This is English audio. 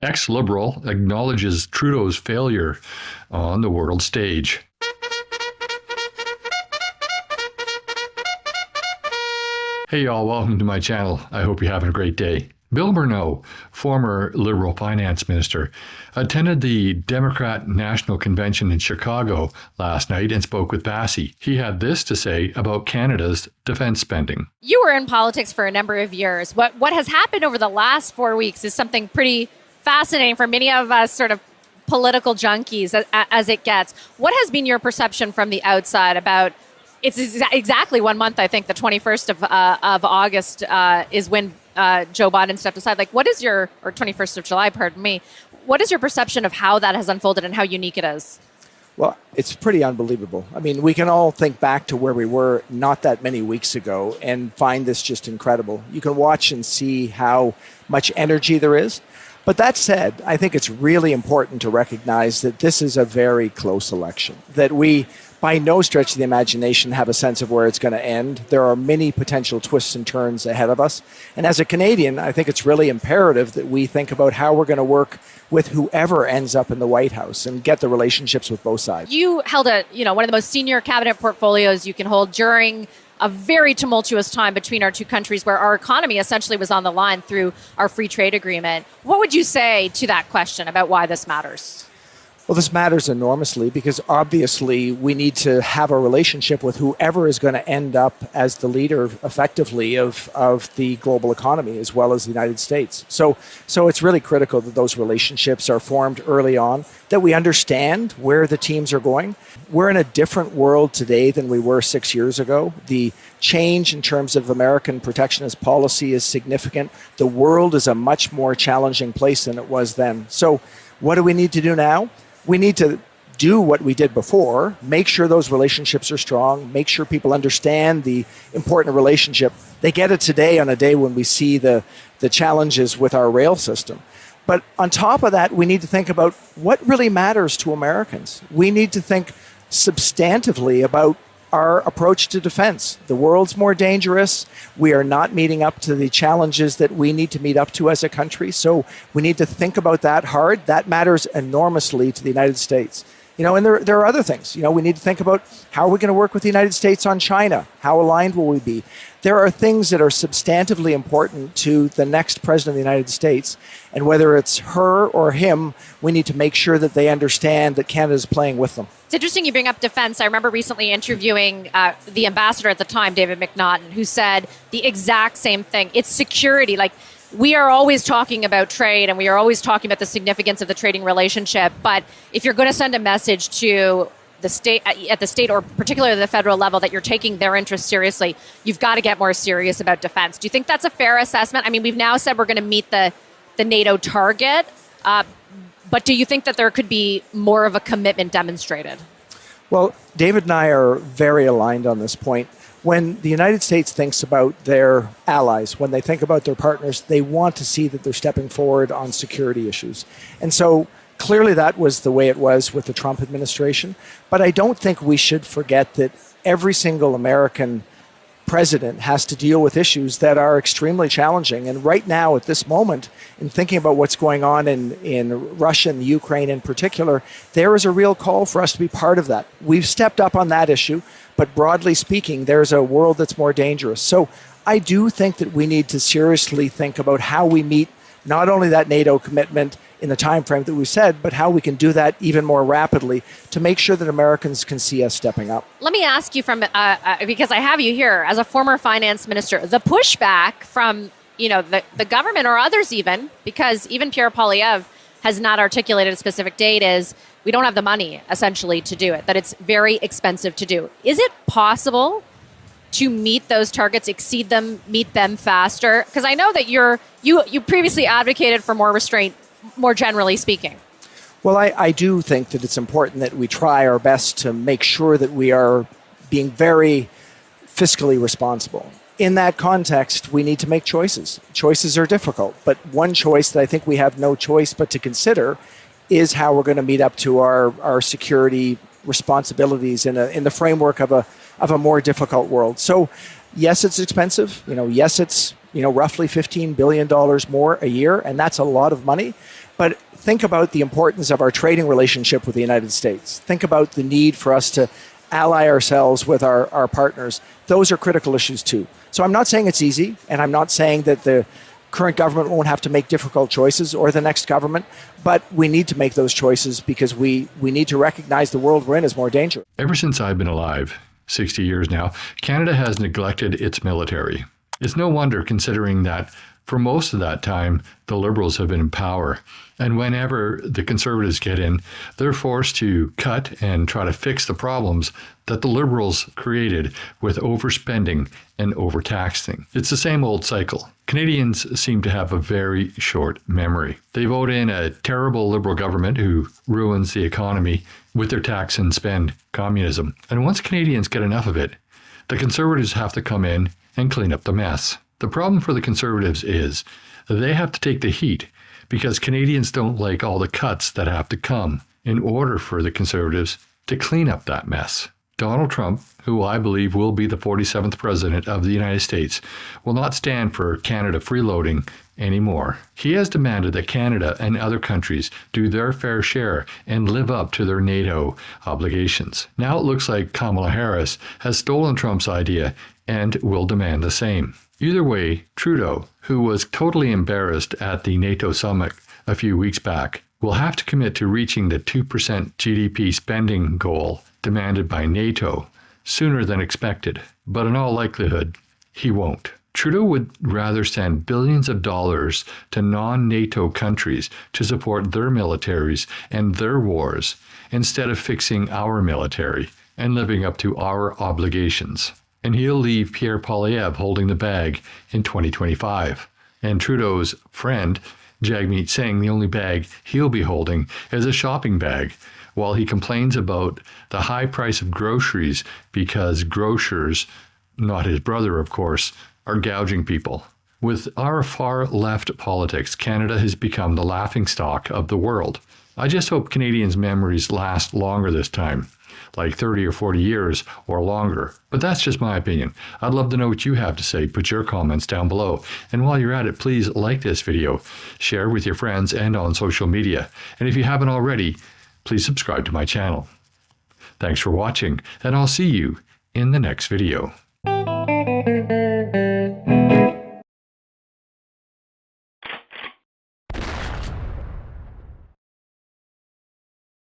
Ex-Liberal acknowledges Trudeau's failure on the world stage. Hey y'all, welcome to my channel. I hope you're having a great day. Bill Morneau, former Liberal finance minister, attended the Democrat National Convention in Chicago last night and spoke with Vassy. He had this to say about Canada's defense spending. You were in politics for a number of years. What has happened over the last 4 weeks is something pretty fascinating for many of us sort of political junkies as it gets. What has been your perception from the outside about, it's exactly 1 month, I think, the 21st of August is when Joe Biden stepped aside. Like, what is your, or 21st of July, pardon me, what is your perception of how that has unfolded and how unique it is? Well, it's pretty unbelievable. I mean, we can all think back to where we were not that many weeks ago and find this just incredible. You can watch and see how much energy there is. But that said, I think it's really important to recognize that this is a very close election, that we, by no stretch of the imagination, have a sense of where it's going to end. There are many potential twists and turns ahead of us. And as a Canadian, I think it's really imperative that we think about how we're going to work with whoever ends up in the White House and get the relationships with both sides. You held one of the most senior cabinet portfolios you can hold during a very tumultuous time between our two countries where our economy essentially was on the line through our free trade agreement. What would you say to that question about why this matters? Well, this matters enormously because obviously we need to have a relationship with whoever is going to end up as the leader effectively of the global economy as well as the United States. So it's really critical that those relationships are formed early on, that we understand where the teams are going. We're in a different world today than we were 6 years ago. The change in terms of American protectionist policy is significant. The world is a much more challenging place than it was then. So what do we need to do now? We need to do what we did before, make sure those relationships are strong, make sure people understand the important relationship. They get it today on a day when we see the challenges with our rail system. But on top of that, we need to think about what really matters to Americans. We need to think substantively about our approach to defense. The world's more dangerous. We are not meeting up to the challenges that we need to meet up to as a country. So we need to think about that hard. That matters enormously to the United States. And there are other things. We need to think about how are we going to work with the United States on China? How aligned will we be? There are things that are substantively important to the next president of the United States. And whether it's her or him, we need to make sure that they understand that Canada is playing with them. It's interesting you bring up defense. I remember recently interviewing the ambassador at the time, David McNaughton, who said the exact same thing. It's security. Like, we are always talking about trade and we are always talking about the significance of the trading relationship. But if you're going to send a message to the state, at the state or particularly the federal level, that you're taking their interests seriously, you've got to get more serious about defense. Do you think that's a fair assessment? I mean, we've now said we're going to meet the NATO target, but do you think that there could be more of a commitment demonstrated? Well, David and I are very aligned on this point. When the United States thinks about their allies, when they think about their partners, they want to see that they're stepping forward on security issues. And so clearly that was the way it was with the Trump administration. But I don't think we should forget that every single American president has to deal with issues that are extremely challenging. And right now, at this moment, in thinking about what's going on in Russia and the Ukraine in particular, there is a real call for us to be part of that. We've stepped up on that issue, but broadly speaking, there's a world that's more dangerous. So I do think that we need to seriously think about how we meet not only that NATO commitment in the time frame that we said, but how we can do that even more rapidly to make sure that Americans can see us stepping up. Let me ask you from, because I have you here as a former finance minister, the pushback from the government or others even, because even Pierre Poilievre has not articulated a specific date, is we don't have the money essentially to do it, that it's very expensive to do. Is it possible to meet those targets, exceed them, meet them faster? Because I know that you previously advocated for more restraint, more generally speaking. Well, I do think that it's important that we try our best to make sure that we are being very fiscally responsible. In that context, we need to make choices. Choices are difficult, but one choice that I think we have no choice but to consider is how we're going to meet up to our security responsibilities in the framework of a more difficult world. So, yes, it's expensive. Yes, it's roughly $15 billion more a year, and that's a lot of money. But think about the importance of our trading relationship with the United States. Think about the need for us to ally ourselves with our partners. Those are critical issues too. So I'm not saying it's easy, and I'm not saying that the current government won't have to make difficult choices, or the next government, but we need to make those choices because we need to recognize the world we're in is more dangerous. Ever since I've been alive, 60 years now, Canada has neglected its military. It's no wonder, considering that for most of that time, the Liberals have been in power. And whenever the Conservatives get in, they're forced to cut and try to fix the problems that the Liberals created with overspending and overtaxing. It's the same old cycle. Canadians seem to have a very short memory. They vote in a terrible Liberal government who ruins the economy with their tax and spend communism. And once Canadians get enough of it, the Conservatives have to come in and clean up the mess. The problem for the Conservatives is they have to take the heat because Canadians don't like all the cuts that have to come in order for the Conservatives to clean up that mess. Donald Trump, who I believe will be the 47th president of the United States, will not stand for Canada freeloading anymore. He has demanded that Canada and other countries do their fair share and live up to their NATO obligations. Now it looks like Kamala Harris has stolen Trump's idea and will demand the same. Either way, Trudeau, who was totally embarrassed at the NATO summit a few weeks back, will have to commit to reaching the 2% GDP spending goal demanded by NATO sooner than expected. But in all likelihood, he won't. Trudeau would rather send billions of dollars to non-NATO countries to support their militaries and their wars instead of fixing our military and living up to our obligations. And he'll leave Pierre Poilievre holding the bag in 2025. And Trudeau's friend, Jagmeet Singh, the only bag he'll be holding is a shopping bag, while he complains about the high price of groceries because grocers, not his brother of course, are gouging people. With our far left politics, Canada has become the laughingstock of the world. I just hope Canadians' memories last longer this time, like 30 or 40 years or longer. But that's just my opinion. I'd love to know what you have to say. Put your comments down below. And while you're at it, please like this video, share with your friends and on social media. And if you haven't already, please subscribe to my channel. Thanks for watching, and I'll see you in the next video.